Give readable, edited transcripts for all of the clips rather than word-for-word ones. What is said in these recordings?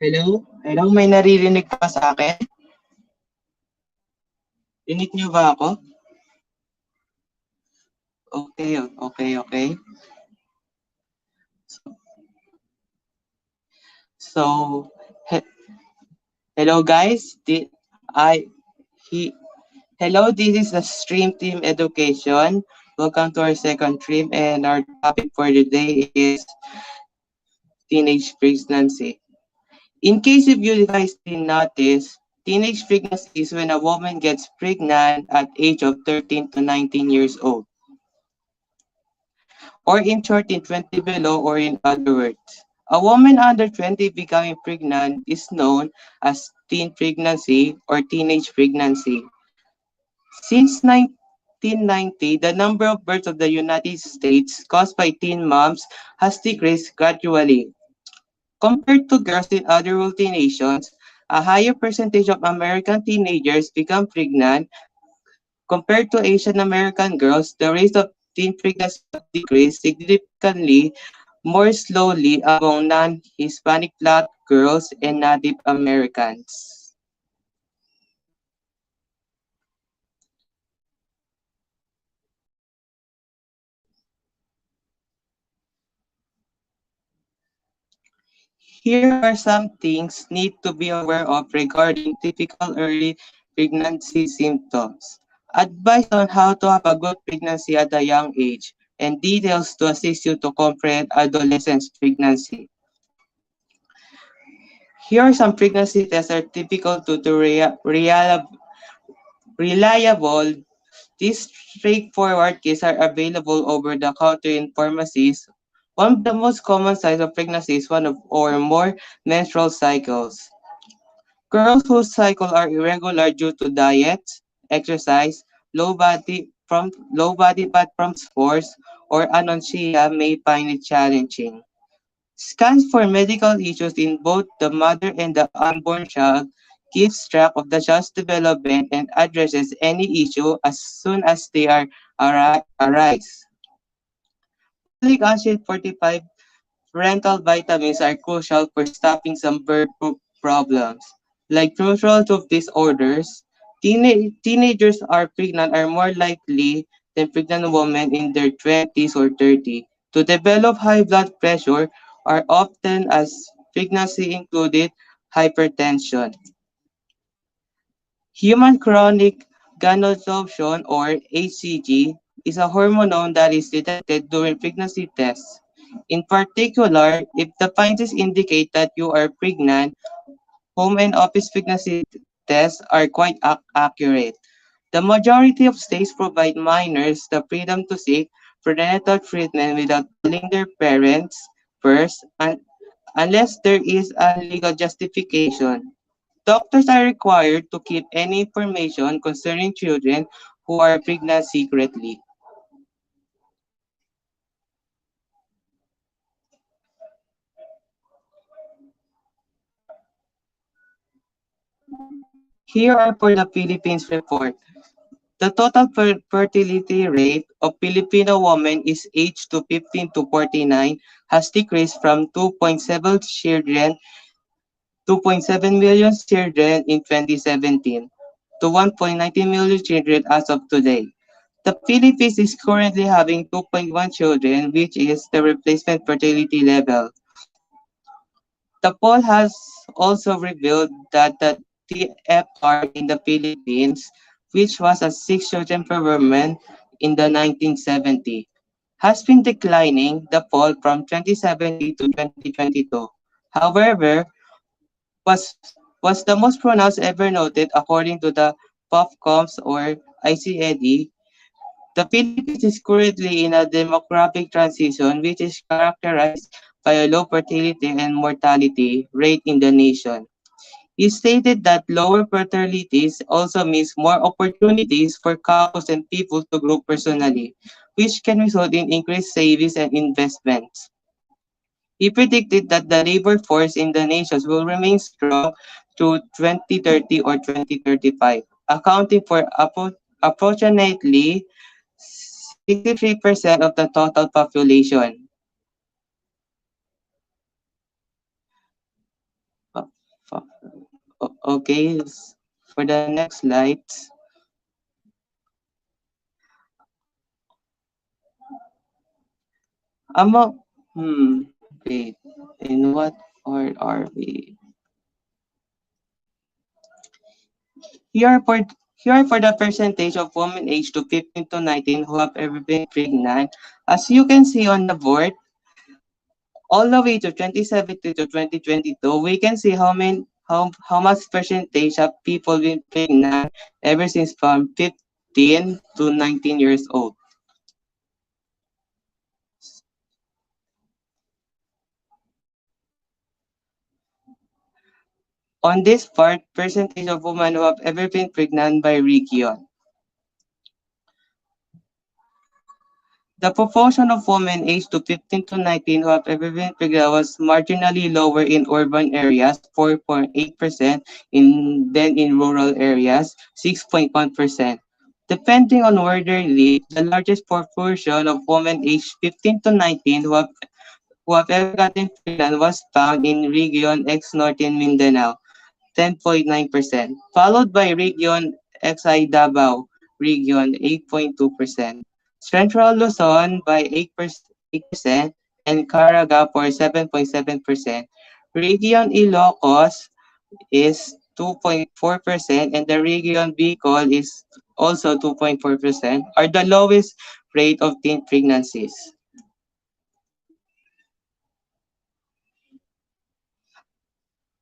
Hello? Hello, may naririnig pa sa akin? Rinig niyo ba ako? Okay, okay, okay. So, he- hello guys. I he Hello, this is the Stream Team Education. Welcome to our second stream, and our topic for today is teenage pregnancy. In case if you guys didn't notice, teenage pregnancy is when a woman gets pregnant at age of 13 to 19 years old, or in short, in 20 below, or in other words. A woman under 20 becoming pregnant is known as teen pregnancy or teenage pregnancy. Since 1990, the number of births of the United States caused by teen moms has decreased gradually. Compared to girls in other wealthy nations, a higher percentage of American teenagers become pregnant. Compared to Asian American girls, the rate of teen pregnancy decreased significantly more slowly among non-Hispanic Black girls and Native Americans. Here are some things need to be aware of regarding typical early pregnancy symptoms. Advice on how to have a good pregnancy at a young age, and details to assist you to comprehend adolescent pregnancy. Here are some pregnancy tests that are typical reliable. These straightforward kits are available over the counter in pharmacies. One of the most common signs of pregnancy is one of or more menstrual cycles. Girls whose cycles are irregular due to diet, exercise, low body fat from sports, or anorexia may find it challenging. Scans for medical issues in both the mother and the unborn child keeps track of the child's development and addresses any issue as soon as they arise. Folic acid 45 parental vitamins are crucial for stopping some birth problems, like premature tooth disorders. Teenagers are pregnant are more likely than pregnant women in their 20s or 30s to develop high blood pressure are often as pregnancy included hypertension. Human chronic gonadotropin or HCG is a hormone that is detected during pregnancy tests. In particular, if the findings indicate that you are pregnant, home and office pregnancy tests are quite accurate. The majority of states provide minors the freedom to seek prenatal treatment without telling their parents first, unless there is a legal justification. Doctors are required to keep any information concerning children who are pregnant secretly. Here are for the Philippines report. The total fertility rate of Filipino women is aged to 15 to 49 has decreased from 2.7 million children in 2017 to 1.19 million children as of today. The Philippines is currently having 2.1 children, which is the replacement fertility level. The poll has also revealed that the TFR in the Philippines, which was a 6 children per woman in the 1970s, has been declining the poll from 2017 to 2022. However, was was the most pronounced ever noted according to the POPCOMS or ICED. The Philippines is currently in a demographic transition which is characterized by a low fertility and mortality rate in the nation. He stated that lower fertilities also means more opportunities for couples and people to grow personally, which can result in increased savings and investments. He predicted that the labor force in the nations will remain strong through 2030 or 2035, accounting for approximately 63% of the total population. Okay, for the next slide. Among, wait, in what order are we? Here for here for the percentage of women aged to 15 to 19 who have ever been pregnant. As you can see on the board, all the way to 2017 to 2022, we can see how much percentage of people been pregnant ever since from 15 to 19 years old. On this part, percentage of women who have ever been pregnant by region. The proportion of women aged to 15 to 19 who have ever been pregnant was marginally lower in urban areas, 4.8%, than in rural areas, 6.1%. Depending on where they live, the largest proportion of women aged 15 to 19 who have ever gotten pregnant was found in Region X Northern Mindanao, 10.9%, followed by Region XI Davao, Region 8.2%, Central Luzon by 8%, and Caraga for 7.7%. Region Ilocos is 2.4%, and the Region Bicol is also 2.4%, are the lowest rate of teen pregnancies.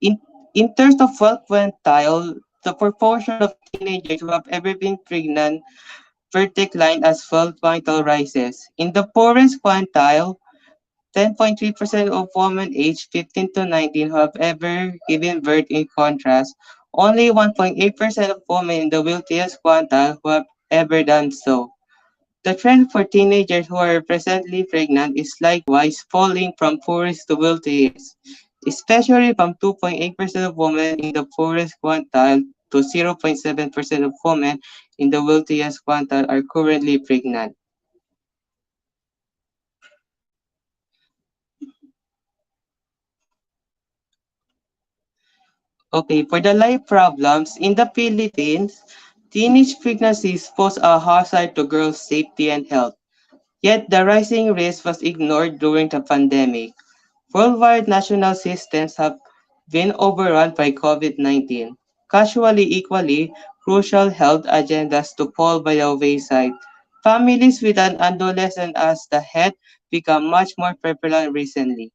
In, in terms of wealth quintile, the proportion of teenagers who have ever been pregnant per decline as wealth quintile rises. In the poorest quintile, 10.3% of women aged 15 to 19 who have ever given birth. In contrast, only 1.8% of women in the wealthiest quintile who have ever done so. The trend for teenagers who are presently pregnant is likewise falling from poorest to wealthiest, especially from 2.8% of women in the poorest quintile to 0.7% of women in the wealthiest quintile are currently pregnant. Okay, for the life problems, in the Philippines, teenage pregnancies pose a hazard to girls' safety and health. Yet the rising risk was ignored during the pandemic. Worldwide national systems have been overrun by COVID-19, casually equally crucial health agendas to fall by the wayside. Families with an adolescent as the head become much more prevalent recently.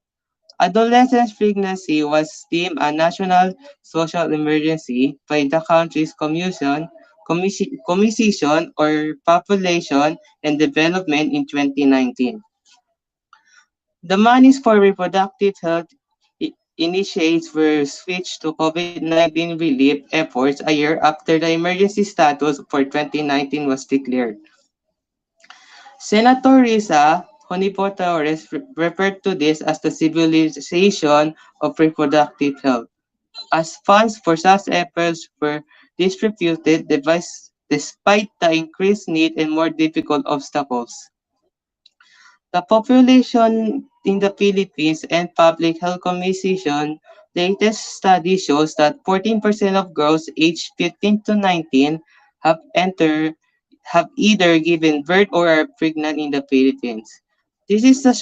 Adolescent pregnancy was deemed a national social emergency by the country's Commission or Population and Development in 2019. The monies for reproductive health initiates were switched to COVID-19 relief efforts a year after the emergency status for 2019 was declared. Senator Risa Honeypot Torres referred to this as the civilization of reproductive health, as funds for such efforts were distributed despite the increased need and more difficult obstacles. The population in the Philippines and Public Health Commission latest study shows that 14% of girls aged 15 to 19 have entered have either given birth or are pregnant in the Philippines. This is the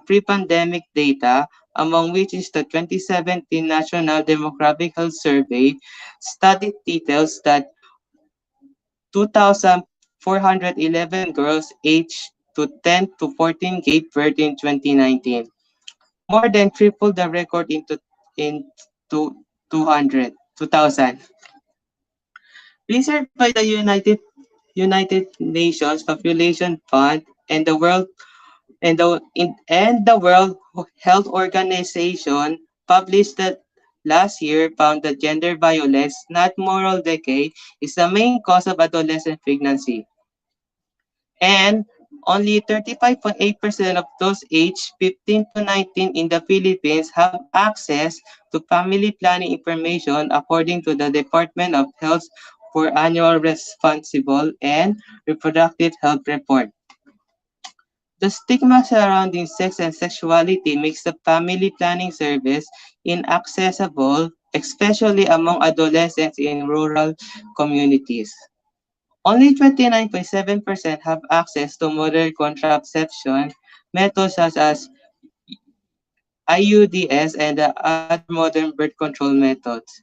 pre-pandemic data, among which is the 2017 National Demographic Health Survey study details that 2,411 girls aged to 10 to 14 gave birth in 2019, more than triple the record in 2000. Research by the United Nations Population Fund and the World Health Organization published that last year found that gender violence, not moral decay, is the main cause of adolescent pregnancy. And only 35.8% of those aged 15 to 19 in the Philippines have access to family planning information according to the Department of Health for annual responsible and reproductive health report. The stigma surrounding sex and sexuality makes the family planning service inaccessible especially among adolescents in rural communities. Only 29.7% have access to modern contraception methods such as IUDs and the other modern birth control methods.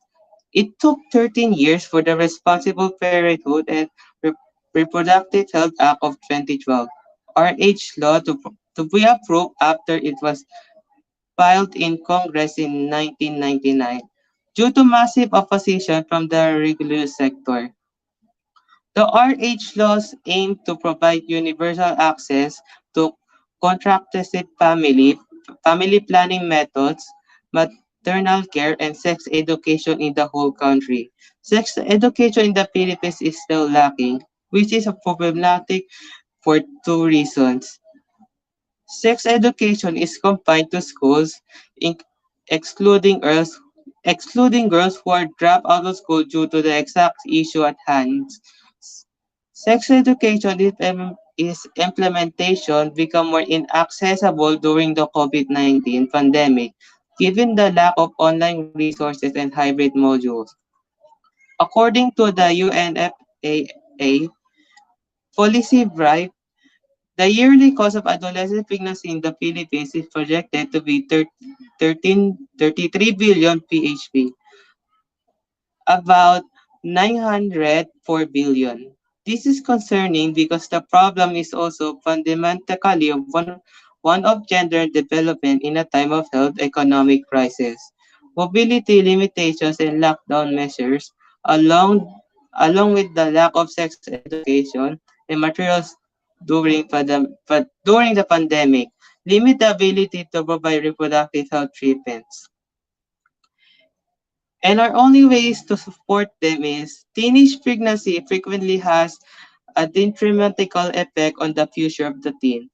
It took 13 years for the Responsible Parenthood and Reproductive Health Act of 2012, RH law, to be approved after it was filed in Congress in 1999 due to massive opposition from the religious sector. The RH laws aim to provide universal access to contraceptive family planning methods, maternal care, and sex education in the whole country. Sex education in the Philippines is still lacking, which is problematic for two reasons. Sex education is confined to schools, in, excluding girls, excluding girls who are dropped out of school due to the exact issue at hand. Sex education is implementation become more inaccessible during the COVID-19 pandemic, given the lack of online resources and hybrid modules. According to the UNFPA policy brief, the yearly cost of adolescent pregnancy in the Philippines is projected to be 33 billion PHP, about 904 billion. This is concerning because the problem is also fundamentally one of gender development in a time of health economic crisis. Mobility limitations and lockdown measures, along, along with the lack of sex education and materials during the pandemic, limit the ability to provide reproductive health treatments. And our only ways to support them is teenage pregnancy frequently has a detrimental effect on the future of the teen.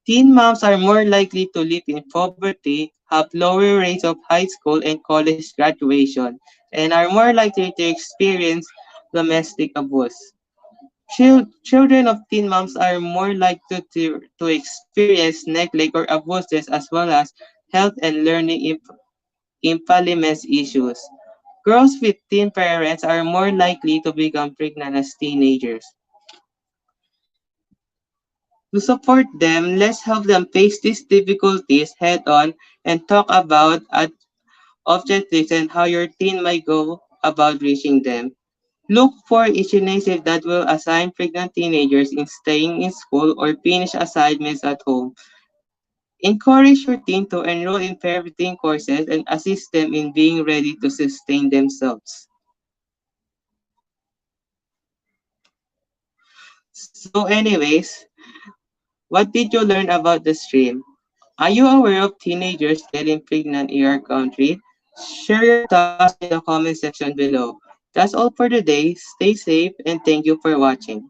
Teen moms are more likely to live in poverty, have lower rates of high school and college graduation, and are more likely to experience domestic abuse. Children of teen moms are more likely to experience neglect or abuses as well as health and learning impediments issues. Girls with teen parents are more likely to become pregnant as teenagers. To support them, let's help them face these difficulties head on and talk about objectives and how your teen might go about reaching them. Look for each initiative that will assign pregnant teenagers in staying in school or finish assignments at home. Encourage your teen to enroll in parenting courses and assist them in being ready to sustain themselves. So anyways, what did you learn about the stream? Are you aware of teenagers getting pregnant in your country? Share your thoughts in the comment section below. That's all for today. Stay safe and thank you for watching.